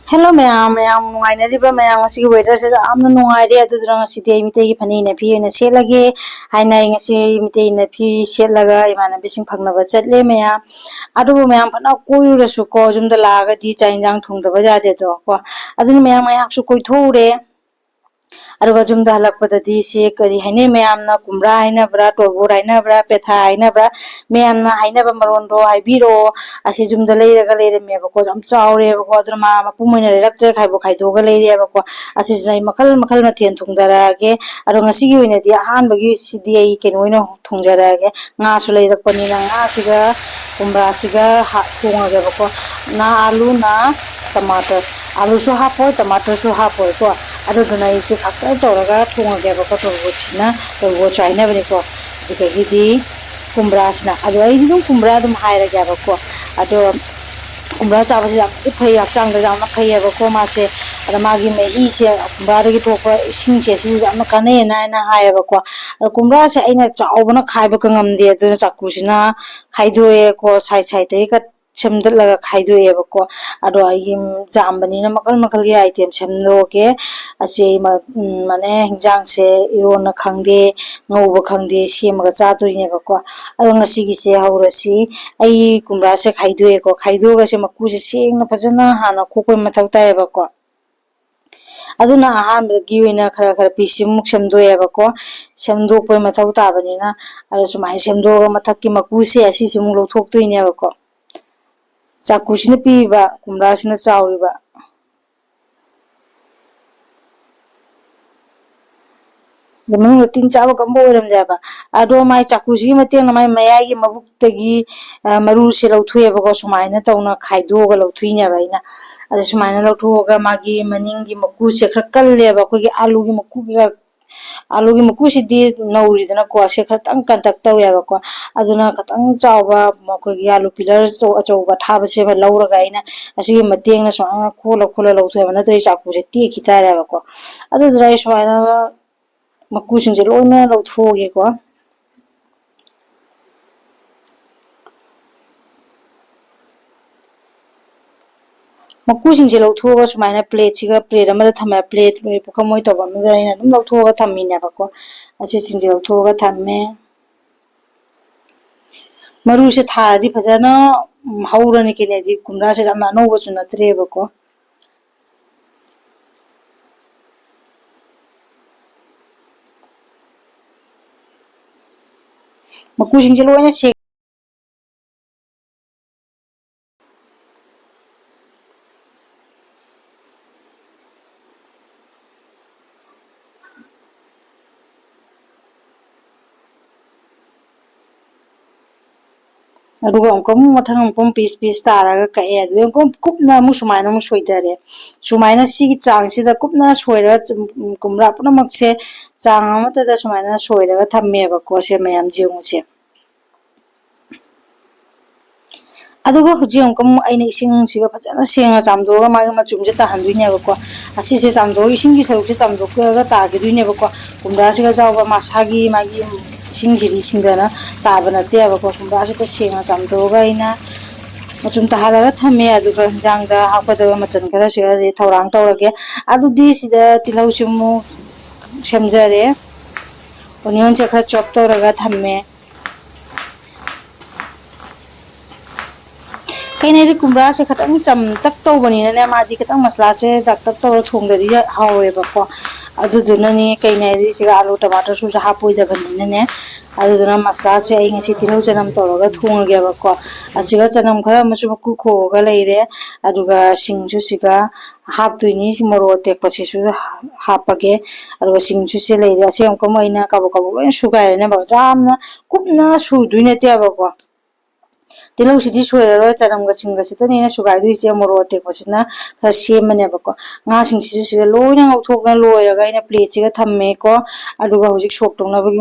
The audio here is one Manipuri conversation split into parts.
Hello ma'am, ma'am nuainariba ma'am ngasi weather se amna nuaire adudra ngasi dei mitei gi phani na phi na selage haina ngasi mitei na phi selaga imana bising phangna ba chatle ma'am adu ma'am phana koyura su ko jumda laga di chainjang thungda ba jade to ko adun ma'am ayak su koi thoure aruga jumda halakpadadi se kari haine mayamna kumra haina bra torbor haina bra petha haina bra mayamna haina ba marondo haibiro asi jumda leiraga leirame bako am chaure bako adra ma mapumoina leraktre khaibo khaidoga leire bako asi jinai makal makal na then thungdarage aru ngasi gi oina di ahan bagi sidi ai kenoina thungjarage nga su leirakpani na nga siga kumra siga ha thunga bako na alu na टमाटर आलू सु हापो टमाटर सु हापो को अदु दना इसे फक्टर तोरगा थोंगे बको तोरगोचिना तोरगो चाइना बनेको दिगेदि कुमब्रासना अदु आई दुम कुमब्रा दुम हायरा गयाबको अदु कुमब्रा चाबसे याम फै हक्चांग दा याम फै बको मासे अदु मागी मेही से कुमब्रा दगी थोको इसिंग से सि याम काने ना ना हायबको अदु कुमब्रा से आइना चावबना खायबक ngamde अदु चाकुसिना खाइदोए को साइ साइ तै का semdalaga khaidoe bako ado ai jambani na makal makal gi item semloge ase mane hingjang se irona khangde ngouba khangde semaga chadoine bako ado ngasi gi se haurasi ai kumra se khaidoe ko khaidoga se maku se sengna phajana hana khokoi mathau tae bako aduna ahan gi oina khara khara pisimuk semdoe bako semdokoi mathau tabani na ado sumai semdoga mathakki maku se asi simuk lothok toine bako चाकुसिना पीबा कुमरासिना चाउरिबा दमनु तीन चाव कंबो ओरम जाबा आदो माय चाकुसि मतेंग माय मयागी मबुक्तगी मरु से लौथुएबको सुमाइना तौना खाइदोगा लौथुइना बाइना अरे सुमाइना लौथुगा मागी मनिंगी मकु से खर कल्लेबा कोगी आलू की मकु सिदी नौरीदना को से खतंग कंटक तौयाबको अदुना खतंग चावबा मकोगी आलू पिलर अचौबा थाबसे बा लौरगा आइना असिगी मतेंगना सुमाइना खोला खोला लौथुएबा नतै चाकु से ती खितारेबको अदु द्राइ सुमाइना मकु सिंजे लोइना लौथुगेको मकु सिंजे लौथुगा सुमाइना प्लेट सिगा प्लेट अमरा थमा प्लेट पुखमोय तबा मदाइना दum लौथुगा थमिनेबको असे सिंजे लौथुगा थम्मे मरु से थारी फजना हौरने केनेदि कुमरा से जामना नौबो सुनत्रेबको मकु सिंजे लोइना से aduga ongkom mathang ongkom piece taraga kae adu ongkom kupna mu sumaina mu soidare sumaina sigi chang sida kupna soira kumra puna makse chang amata da sumaina soiraga thamme ba ko se mayam jiung se aduga huji ongkom aina ising siga phajana senga chamdoga magi machumje ta handuine ba ko asi se chamdo ising gi saruk se chamdo ga ta gi duine ba ko kumra siga jawba masagi magi singjidi singdana tabana te ba ko kumra se ta senga chamdoga ina machum ta halaga thame aduga jangda hakpada machan kara se re thorang tawrage adu di sida tilau simu semjare onion se khara chop tawraga thamme kainai kumra se khatang cham tak tawbani na madi khatang masla se jak tak tawra thongdadi hawe ba ko aduduna ni kainai ri siga alu tomato su ja hapoi da bani ne aduduna masla se ai ngasi tilau janam tawraga thongage ba ko asiga janam khara machu ku kho ga leire aduga singju siga haptuini simoro tek pasi su hapage aduga singju se leire ase amko maina kabu kabu loi sugai ne ba jamna kupna su duine te ba ko tilau sidi soiraro chanamga singa sitani na sugai du ise moro tek pasina kha semane bako nga sing sisu sida loina ngauthokna loiraga ina plate siga thamme ko aduga hojik sok tongna bagi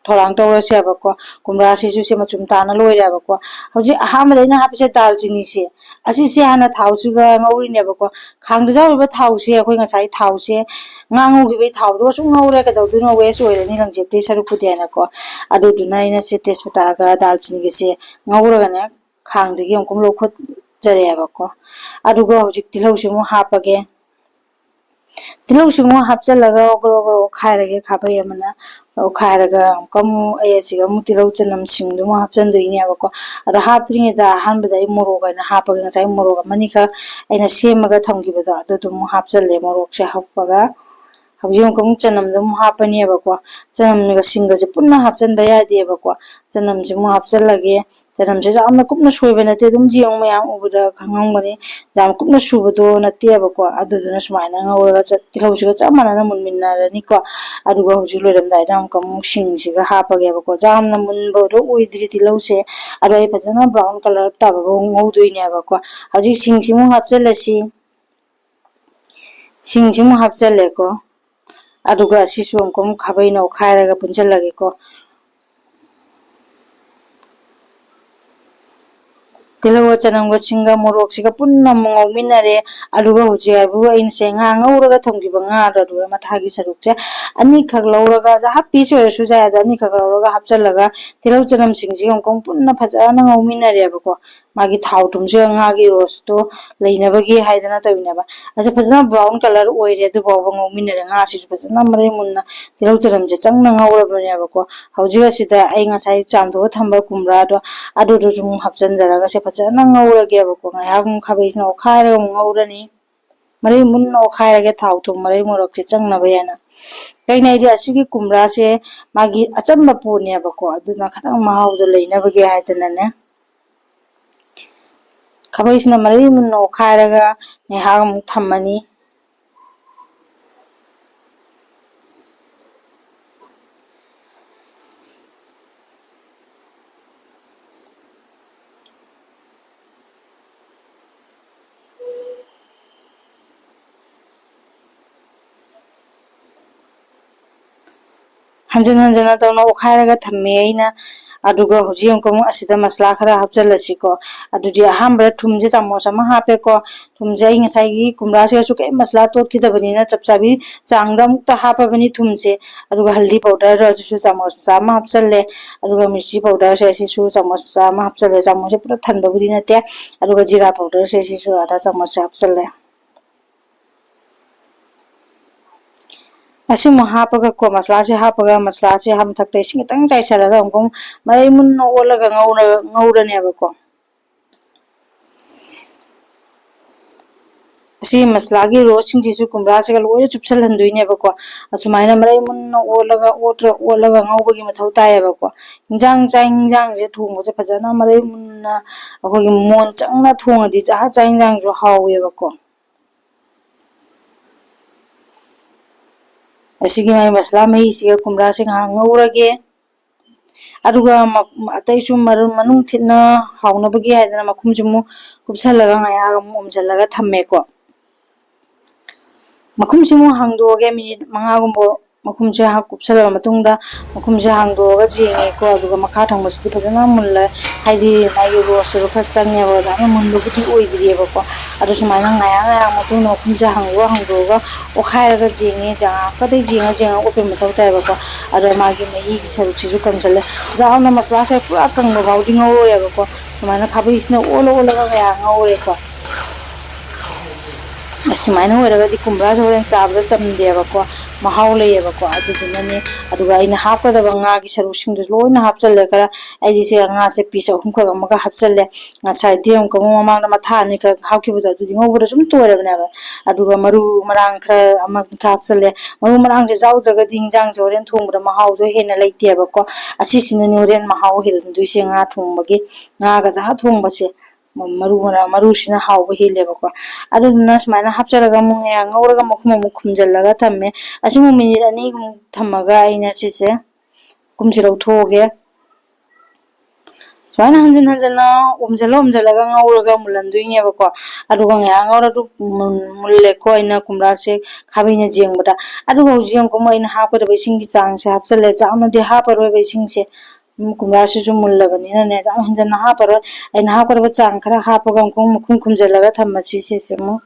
thorang tawra se bako kumra sisu se machum tana loira bako hoji ahama daina hapse dalchini se asi se hana thau suga ngauri ne bako khangda jaw ba thau se akoi ngasai thau se ngangu gi be thau do su ngaure ka dawdu no we soire ni langje te saru pudena ko adu dunai na se tespata ga dalchini gi se ngaura ga ne khang de gi ongkom lo khot ꯖꯔꯦꯕꯀꯣ ꯑꯗꯨꯒ ꯍꯧꯖꯤꯛ ꯇꯤꯜꯍꯧꯁꯤ ꯑꯃꯨꯛ ꯍꯥꯞꯄꯒꯦ ꯇꯤꯜꯍꯧꯁꯤ ꯑꯃꯨꯛ ꯍꯥꯞꯆꯤꯜꯂꯒ ꯒ꯭ꯔꯣ ꯒ꯭ꯔꯣ ꯑꯣꯠꯈꯥꯏꯔꯒꯦ ꯈꯥꯕꯩ ꯑꯃꯅ ꯑꯣꯠꯈꯥꯏꯔꯒ ꯑꯃꯨꯛ ꯑꯩ ꯑꯁꯤꯒ ꯑꯃꯨꯛ ꯇꯤꯜꯍꯧ ꯆꯅꯝ ꯁꯤꯡꯗꯨ ꯑꯃꯨꯛ ꯍꯥꯞꯆꯤꯟꯗꯣꯏꯅꯦꯕꯀꯣ ꯑꯗꯣ ꯍꯥꯞꯇ꯭ꯔꯤꯉꯩꯗ ꯑꯍꯥꯟꯕꯗ ꯑꯩ ꯃꯣꯔꯣꯛ ꯑꯣꯏꯅ ꯍꯥꯞꯄꯒ ꯉꯁꯥꯏ ꯃꯣꯔꯣꯛ ꯑꯃꯅꯤꯈꯛ ꯑꯩꯅ ꯁꯦꯝꯃꯒ ꯊꯝꯈꯤꯕꯗꯣ ꯑꯗꯨꯗꯨ ꯑꯃꯨꯛ ꯍꯥꯞꯆꯜꯂꯦ ꯃꯣꯔꯣꯛꯁꯦ ꯍꯥꯞꯄꯒ ꯍꯧꯖꯤꯛ ꯑꯃꯨꯛ ꯆꯅꯝꯗꯣ ꯑꯃꯨꯛ ꯍꯥꯞꯄꯅꯦꯕꯀꯣ ꯆꯅꯝꯒ ꯁꯤꯡꯒꯁꯦ ꯄꯨꯟꯅ ꯍꯥꯞꯆꯤꯟꯕ ꯌꯥꯗꯦꯕꯀꯣ ꯆꯅꯝꯁꯤ ꯑꯃꯨꯛ ꯍꯥꯞꯆꯤꯜꯂꯒꯦ ꯆꯅꯝꯁꯤ ꯌꯥꯝꯅ ꯀꯨꯞꯅ ꯁꯣꯏꯕ ꯅꯠꯇꯦ ꯑꯗꯨꯝ ꯌꯦꯡꯉꯨ ꯃꯌꯥꯝ ꯎꯕꯗ ꯈꯪꯉꯝꯒꯅꯤ ꯌꯥꯝ ꯀꯨꯞꯅ ꯁꯨꯕꯗꯣ ꯅꯠꯇꯦꯕꯀꯣ ꯑꯗꯨꯗꯨꯅ ꯁꯨꯃꯥꯏꯅ ꯉꯧꯔꯒ ꯇꯤꯜꯍꯧꯁꯤꯒ ꯆꯞ ꯃꯥꯟꯅꯅ ꯃꯨꯟꯃꯤꯟꯅꯔꯅꯤꯀꯣ ꯑꯗꯨꯒ ꯍꯧꯖꯤꯛ ꯂꯣꯏꯔꯝꯗꯥꯏꯗ ꯑꯃꯨꯛ ꯁꯤꯡꯁꯤꯒ ꯍꯥꯞꯄꯒꯦꯕꯀꯣ ꯌꯥꯝꯅ ꯃꯨꯟꯕꯗꯣ ꯑꯣꯏꯗ꯭ꯔꯤ ꯇꯤꯜꯍꯧꯁꯦ ꯑꯗꯣ ꯑꯩ ꯐꯖꯅ ꯕ꯭ꯔꯥꯎꯟ ꯀꯂꯔ ꯇꯥꯕꯐꯥꯎ ꯉꯧꯗꯣꯏꯅꯦꯕꯀꯣ ꯍꯧꯖꯤꯛ ꯁꯤꯡꯁꯤꯃꯨꯛ ꯍꯥꯞꯆꯤꯜꯂꯁꯤ ꯁꯤꯡꯁꯤꯃꯨꯛ ꯍꯥꯞꯆꯜꯂꯦꯀꯣ ꯑꯗꯨꯒ ꯑꯁꯤꯁꯨ ꯑꯃꯨꯛ ꯈꯥꯕꯩꯅ ꯑꯣꯠꯈꯥꯏꯔꯒ ꯄꯨꯟꯁꯤꯜꯂꯒꯦꯀꯣ ꯇꯤꯜꯍꯧꯒ ꯆꯅꯝꯒ ꯁꯤꯡꯒ ꯃꯣꯔꯣꯛꯁꯤꯒ ꯄꯨꯟꯅ ꯑꯃꯨꯛ ꯉꯧꯃꯤꯟꯅꯔꯦ ꯑꯗꯨꯒ ꯍꯧꯖꯤꯛ ꯍꯥꯏꯕꯨ ꯑꯩꯅꯁꯦ ꯉꯥ ꯉꯧꯔꯒ ꯊꯝꯈꯤꯕ ꯉꯥꯗꯣ ꯑꯗꯨꯒ ꯃꯊꯥꯒꯤ ꯁꯔꯨꯛꯁꯦ ꯑꯅꯤꯈꯛ ꯂꯧꯔꯒ ꯍꯥꯞ ꯄꯤꯁ ꯑꯣꯏꯔꯁꯨ ꯌꯥꯏ ꯑꯗꯣ ꯑꯅꯤꯈꯛ ꯂꯧꯔꯒ ꯍꯥꯞꯆꯤꯜꯂꯒ ꯇꯤꯜꯍꯧ ꯆꯅꯝꯁꯤꯡꯁꯤꯒ ꯑꯃꯨꯛ ꯄꯨꯟꯅ ꯐꯖꯅ ꯉꯧꯃꯤꯟꯅꯔꯦꯕꯀꯣ ꯃꯥꯒꯤ ꯊꯥꯎ ꯊꯨꯝꯁꯨ ꯉꯥꯒꯤ ꯔꯣꯁꯇꯣ ꯂꯩꯅꯕꯒꯤ ꯍꯥꯏꯗꯅ ꯇꯧꯔꯤꯅꯦꯕ ꯑꯁꯤ ꯐꯖꯅ ꯕ꯭ꯔꯥꯎꯟ ꯀꯂꯔ ꯑꯣꯏꯔꯦ ꯑꯗꯨ ꯐꯥꯎꯕ ꯉꯧꯃꯤꯟꯅꯔꯦ ꯉꯥꯁꯤꯁꯨ ꯐꯖꯅ ꯃꯔꯩ ꯃꯨꯟꯅ ꯇꯤꯜꯍꯧ ꯆꯅꯝꯁꯦ ꯆꯪꯅ ꯉꯧꯔꯕꯅꯦꯕꯀꯣ ꯍꯧꯖꯤꯛ ꯑꯁꯤꯗ ꯑꯩ ꯉꯁꯥꯏ ꯆꯥꯝꯊꯣꯛꯑ ꯊꯝꯕ ꯀꯨꯝꯕ꯭ꯔꯥꯗꯣ ꯑꯗꯨꯗꯨꯁꯨ ꯑꯃꯨꯛ ꯍꯥꯞꯆꯤꯟꯖꯔꯒ ꯐꯖꯅ ꯉꯧꯔꯒꯦꯕꯀꯣ ꯉꯥꯏꯍꯥꯛ ꯑꯃꯨꯛ ꯈꯥꯕꯩꯁꯤꯅ ꯑꯣꯠꯈꯥꯏꯔꯒ ꯑꯃꯨꯛ ꯉꯧꯔꯅꯤ ꯃꯔꯩ ꯃꯨꯟꯅ ꯑꯣꯠꯈꯥꯏꯔꯒꯦ ꯊꯥꯎ ꯊꯨꯝ ꯃꯔꯩ ꯃꯣꯔꯣꯛꯁꯦ ꯆꯪꯅꯕ ꯌꯥꯏꯅ ꯀꯩꯅꯣ ꯑꯁꯤꯒꯤ ꯀꯨꯝꯕ꯭ꯔꯥꯁꯦ ꯃꯥꯒꯤ ꯑꯆꯝꯕ ꯄꯣꯠꯅꯦꯕꯀꯣ ꯑꯗꯨꯅ ꯈꯤꯇꯪ ꯃꯍꯥꯎꯗꯣ ꯂꯩꯅꯕꯒꯤ ꯍꯥꯏꯗꯅꯅꯦ ꯈꯥꯕꯩꯁꯤꯅ ꯃꯔꯩ ꯃꯨꯟꯅ ꯑꯣꯠꯈꯥꯏꯔꯒ ꯉꯥꯏꯍꯥꯛ ꯑꯃꯨꯛ ꯊꯝꯃꯅꯤ ꯍꯟꯖꯤꯟ ꯍꯟꯖꯤꯟꯅ ꯇꯧꯅ ꯑꯣꯠꯈꯥꯏꯔꯒ ꯊꯝꯃꯦ ꯑꯩꯅ ꯑꯗꯨꯒ ꯍꯧꯖꯤꯛ ꯑꯃꯨꯛ ꯑꯁꯤꯗ ꯃꯁꯂꯥ ꯈꯔ ꯍꯥꯞꯆꯤꯜꯂꯁꯤꯀꯣ ꯑꯗꯨꯗꯤ ꯑꯍꯥꯟꯕꯗ ꯊꯨꯝꯁꯦ ꯆꯥꯃꯁ ꯑꯃ ꯍꯥꯞꯄꯦꯀꯣ ꯊꯨꯝꯁꯦ ꯑꯩ ꯉꯁꯥꯏꯒꯤ ꯀꯨꯝꯕ꯭ꯔꯥꯁꯤꯒꯁꯨ ꯀꯩꯝ ꯃꯁꯂꯥ ꯇꯣꯠꯈꯤꯗꯕꯅꯤꯅ ꯆꯞ ꯆꯥꯕꯤ ꯆꯥꯡꯗ ꯑꯃꯨꯛꯇ ꯍꯥꯞꯄꯕꯅꯤ ꯊꯨꯝꯁꯦ ꯑꯗꯨꯒ ꯍꯜꯗꯤ ꯄꯥꯎꯗꯔ ꯑꯗꯨꯁꯨ ꯆꯥꯃꯁ ꯃꯆꯥ ꯑꯃ ꯍꯥꯞꯆꯜꯂꯦ ꯑꯗꯨꯒ ꯃꯤꯔꯆꯤ ꯄꯥꯎꯗꯔꯁꯦ ꯑꯁꯤꯁꯨ ꯆꯥꯃꯁ ꯃꯆꯥ ꯑꯃ ꯍꯥꯞꯆꯜꯂꯦ ꯆꯥꯃꯁꯁꯦ ꯄꯨꯂꯞ ꯊꯟꯕꯕꯨꯗꯤ ꯅꯠꯇꯦ ꯑꯗꯨꯒ ꯖꯤꯔꯥ ꯄꯥꯎꯗꯔꯁꯦ ꯁꯤꯁꯨ ꯑꯗ ꯆꯥꯃꯁꯁꯦ ꯍꯥꯞꯆꯜꯂꯦ ꯑꯁꯤꯃꯨꯛ ꯍꯥꯞꯄꯒꯀꯣ ꯃꯁꯂꯥꯁꯦ ꯍꯥꯞꯄꯒ ꯃꯁꯂꯥꯁꯦ ꯃꯊꯛꯇ ꯏꯁꯤꯡ ꯈꯤꯇꯪ ꯆꯥꯏꯁꯤꯜꯂꯒ ꯑꯃꯨꯛ ꯃꯔꯩ ꯃꯨꯟꯅ ꯑꯣꯠꯂꯒ ꯉꯧꯔꯅꯦꯕꯀꯣ ꯑꯁꯤ ꯃꯁꯂꯥꯒꯤ ꯔꯣꯁꯁꯤꯡꯁꯤꯁꯨ ꯀꯨꯝꯕ꯭ꯔꯥꯁꯤꯒ ꯂꯣꯏꯅ ꯆꯨꯞꯁꯜꯍꯟꯗꯣꯏꯅꯦꯕꯀꯣ ꯑꯁꯨꯃꯥꯏꯅ ꯃꯔꯩ ꯃꯨꯟꯅ ꯑꯣꯠꯂꯒ ꯉꯧꯕꯒꯤ ꯃꯊꯧ ꯇꯥꯏꯌꯦꯕꯀꯣ ꯆꯥꯛ ꯏꯟꯖꯥꯡꯁꯦ ꯊꯣꯡꯕꯁꯦ ꯐꯖꯅ ꯃꯔꯩ ꯃꯨꯟꯅ ꯑꯩꯈꯣꯏꯒꯤ ꯃꯣꯟ ꯆꯪꯅ ꯊꯣꯡꯉꯗꯤ ꯆꯥꯛ ꯏꯟꯖꯥꯡꯁꯨ ꯍꯥꯎꯋꯦꯕꯀꯣ ꯑꯁꯤꯒꯤ ꯃꯥꯏ ꯃꯁꯂꯥ ꯃꯍꯤꯁꯤꯒ ꯀꯨꯝꯕ꯭ꯔꯥꯁꯦ ꯉꯥꯏꯍꯥꯛ ꯉꯧꯔꯒꯦ ꯑꯗꯨꯒ ꯑꯇꯩꯁꯨ ꯃꯅꯨꯡ ꯊꯤꯠꯅ ꯍꯥꯎꯅꯕꯒꯤ ꯍꯥꯏꯗꯅ ꯃꯈꯨꯝꯁꯨ ꯑꯃꯨꯛ ꯀꯨꯞꯁꯜꯂꯒ ꯉꯥꯏꯍꯥꯛ ꯑꯃꯨꯛ ꯑꯣꯝꯁꯤꯜꯂꯒ ꯊꯝꯃꯦꯀꯣ ꯃꯈꯨꯝꯁꯤ ꯑꯃꯨꯛ ꯍꯥꯡꯗꯣꯛꯑꯒꯦ ꯃꯤꯅꯤꯠ 5ꯒꯨꯝꯕ ꯃꯈꯨꯝꯁꯦ ꯀꯨꯞꯁꯜꯂꯕ ꯃꯇꯨꯡꯗ ꯃꯈꯨꯝꯁꯦ ꯍꯥꯡꯗꯣꯛꯑꯒ ꯌꯦꯡꯉꯦꯀꯣ ꯑꯗꯨꯒ ꯃꯈꯥ ꯊꯪꯕꯁꯤꯗꯤ ꯐꯖꯅ ꯃꯨꯜꯂꯦ ꯍꯥꯏꯗꯤ ꯃꯥꯒꯤ ꯔꯣꯁꯇꯨꯁꯨ ꯈꯔ ꯆꯪꯉꯦꯕ ꯌꯥꯝꯅ ꯃꯨꯟꯕꯕꯨꯗꯤ ꯑꯣꯏꯗ꯭ꯔꯤꯑꯕꯀꯣ ꯑꯗꯨ ꯁꯨꯃꯥꯏꯅ ꯉꯥꯏꯍꯥꯛ ꯃꯇꯨꯡꯗ ꯃꯈꯨꯝꯁꯦ ꯍꯥꯡꯗꯣꯛꯑꯒ ꯑꯣꯠꯈꯥꯏꯔꯒ ꯌꯦꯡꯉꯦ ꯉꯥꯏꯍꯥꯛꯀꯗꯤ ꯌꯦꯡꯉ ꯑꯣꯠꯄꯩ ꯃꯊꯧ ꯇꯥꯏꯕꯀꯣ ꯑꯗꯣ ꯃꯥꯒꯤ ꯃꯍꯤꯒꯤ ꯁꯔꯨꯛꯁꯤꯁꯨ ꯀꯪꯁꯤꯜꯂꯦ ꯌꯥꯝꯅ ꯃꯁꯂꯥꯁꯦ ꯄꯨꯔꯥ ꯀꯪꯕ ꯐꯥꯎꯗꯤ ꯉꯧꯔꯣꯏꯑꯕꯀꯣ ꯁꯨꯃꯥꯏꯅ ꯈꯥꯕꯩꯁꯤꯅ ꯑꯣꯜꯂꯒ ꯉꯥꯏꯍꯥꯛ ꯉꯧꯔꯦꯀꯣ ꯑꯁꯨꯃꯥꯏꯅ ꯑꯣꯏꯔꯒꯗꯤ ꯀꯨꯝꯕ꯭ꯔꯥꯁꯦ ꯍꯣꯔꯦꯟ ꯆꯥꯕꯗ ꯆꯝꯗꯦꯕꯀꯣ ꯃꯍꯥꯎ ꯂꯩꯌꯦꯕꯀꯣ ꯑꯗꯨꯗꯨꯅꯅꯦ ꯑꯗꯨꯒ ꯑꯩꯅ ꯍꯥꯞꯀꯗꯕ ꯉꯥꯒꯤ ꯁꯔꯨꯛꯁꯤꯡꯗꯨꯁꯨ ꯂꯣꯏꯅ ꯍꯥꯞꯆꯜꯂꯦꯈꯔ ꯑꯩꯁꯦ ꯉꯥꯁꯦ ꯄꯤꯁ 3 ꯑꯃꯒ ꯍꯥꯞꯆꯜꯂꯦ ꯉꯁꯥꯏꯗꯤ ꯑꯃꯨꯛ ꯃꯃꯥꯡꯗ ꯃꯊꯥ 2 ꯍꯥꯞꯈꯤꯕꯗꯣ ꯑꯗꯨꯗꯤ ꯉꯧꯕꯗ ꯁꯨꯝ ꯇꯣꯏꯔꯕꯅꯦꯕ ꯑꯗꯨꯒ ꯃꯔꯨ ꯃꯔꯥꯡ ꯈꯔ ꯑꯃ ꯍꯥꯞꯆꯜꯂꯦ ꯃꯔꯨ ꯃꯔꯥꯡꯁꯦ ꯌꯥꯎꯗ꯭ꯔꯒꯗꯤ ꯏꯟꯖꯥꯡꯁꯦ ꯍꯣꯔꯦꯟ ꯊꯣꯡꯕꯗ ꯃꯍꯥꯎꯗꯣ ꯍꯦꯟꯅ ꯂꯩꯇꯦꯕꯀꯣ ꯑꯁꯤꯁꯤꯅꯅꯦ ꯍꯣꯔꯦꯟ ꯃꯍꯥꯎ ꯍꯦꯟꯗꯣꯏꯁꯦ ꯉꯥ ꯊꯣꯡꯕꯒꯤ ꯉꯥꯒ ꯊꯣꯡꯕꯁꯦ ꯃꯔꯨꯁꯤꯅ ꯍꯥꯎꯕ ꯍꯦꯜꯂꯦꯕꯀꯣ ꯑꯗꯨꯗꯨꯅ ꯁꯨꯃꯥꯏꯅ ꯍꯥꯞꯆꯔꯒ ꯑꯃꯨꯛ ꯉꯧꯔꯒ ꯃꯈꯨꯝ ꯑꯃꯨꯛ ꯈꯨꯝꯖꯤꯜꯂꯒ ꯊꯝꯃꯦ ꯑꯁꯤꯃꯨꯛ ꯃꯤꯅꯤꯠ 2ꯃꯨꯛ ꯊꯝꯃꯒ ꯑꯩꯅ ꯁꯤꯁꯦ ꯀꯨꯝꯁꯤ ꯂꯧꯊꯣꯛꯑꯒꯦ ꯁꯨꯃꯥꯏꯅ ꯍꯟꯖꯤꯟꯅ ꯑꯣꯝꯖꯜꯂꯒ ꯉꯧꯔꯒ ꯃꯨꯜꯍꯟꯗꯣꯏꯅꯦꯕꯀꯣ ꯑꯗꯨꯒ ꯉꯥꯏꯍꯥꯛ ꯉꯧꯔꯒ ꯃꯨꯜꯂꯦꯀꯣ ꯑꯩꯅ ꯀꯨꯝꯕ꯭ꯔꯥꯁꯦ ꯈꯥꯕꯩꯅ ꯌꯦꯡꯕꯗ ꯑꯗꯨꯒ ꯍꯧꯖꯤꯛ ꯑꯃꯨꯛ ꯑꯩꯅ ꯍꯥꯞꯀꯗꯕ ꯏꯁꯤꯡꯒꯤ ꯆꯥꯡꯁꯦ ꯍꯥꯞꯆꯜꯂꯦ ꯆꯥꯎꯅꯗꯤ ꯍꯥꯞꯄꯔꯣꯏꯕ ꯏꯁꯤꯡꯁꯦ ꯀꯨꯝꯕ꯭ꯔꯥꯁꯤꯁꯨ ꯃꯨꯜꯂꯕꯅꯤꯅꯅꯦ ꯌꯥꯝ ꯍꯦꯟꯖꯟꯅ ꯍꯥꯞꯄꯔꯣꯏ ꯑꯩꯅ ꯍꯥꯞꯀꯗꯕ ꯆꯥꯡ ꯈꯔ ꯍꯥꯞꯄꯒ ꯑꯃꯨꯛ ꯃꯈꯨꯝ ꯈꯨꯝꯖꯤꯜꯂꯒ ꯊꯝꯃꯁꯤ ꯁꯤꯁꯦ ꯑꯃꯨꯛ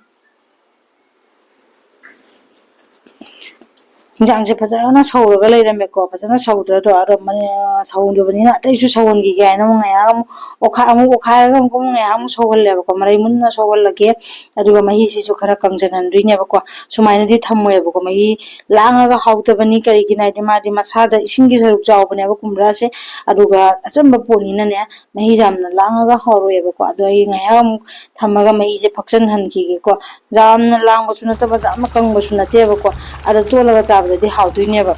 इंजांसे फजाना सौरगा लेरमेको फजाना सौद्रदो आरो माने सौंदबनिना अतैसु सौंगी गायना मंगाया ओखारगा अमुक मंगाया सौहल्लेबको मरै मुन्ना सौहल्लगे अदुगा मही सिसु खरा कंजननदुइनेबको सुमाइनदि थम्मोयबको मही लांगागा हाउतबनी करिगिना दि मादि मसादा इसिंगी सरुक जावबनेबो कुमरासे अदुगा अचंबा पोनिनाने मही जामना लांगागा हाउरोयबको अदु आई ngaya थम्मगा मही जे फक्सन हनकीगेको जामना लांगबसु नतबा जामना कंगबसु नतेबको अदु तोलगा चाबददि हाउदुइनेबा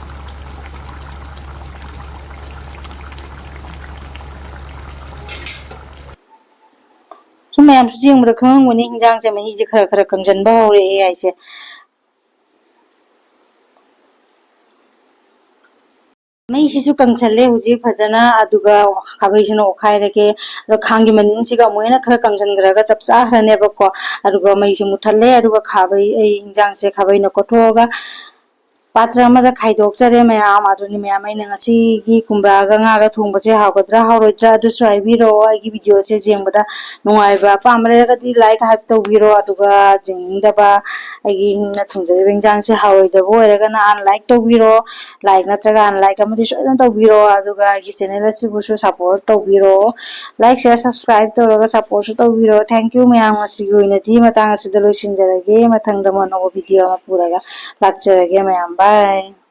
सुमयाम सुजिंग खंगमनि हिंजांग से मही जे खरा खरा कंजनबा हौरे आइसे मही सिसु कंगसले हुजी फजना अदुगा खाबैसना ओखाइरगे र खांगी मनिनसिगा मोयना खरा कंजनग्रागा चपचा हरनेबको अदुगा मही से मुठले अदुगा खाबै हिंजांग से खाबै न कोथोगा पात्र अमदा खाइदोक्चरे मयाम अदुनि मयाम आइना ngasi कुमब्रागा ngaga थोंबसे हावगद्रा हावरोइद्रा अदुसु हाइबिरो आइगी वीडियो से जेंबदा नुंगाइबा पामरेगदि लाइक हाइप तौबिरो अदुगा जेंदबा आइगी हिंना थोंजरे बेंजांग से हावरोइदबो ओइरगना अनलाइक तौबिरो लाइक नत्रगा अनलाइक अमदि सोयना तौबिरो अदुगा आइगी चैनल असिबुसु सपोर्ट तौबिरो लाइक शेयर सब्सक्राइब तौरगा सपोर्ट सु तौबिरो थैंक यू मयाम ngasi ओइनदि मतांग असिदा लोइसिनजरगे मथंगदा मनो वीडियो अमा पुरागा लाक्चरगे मयाम बाय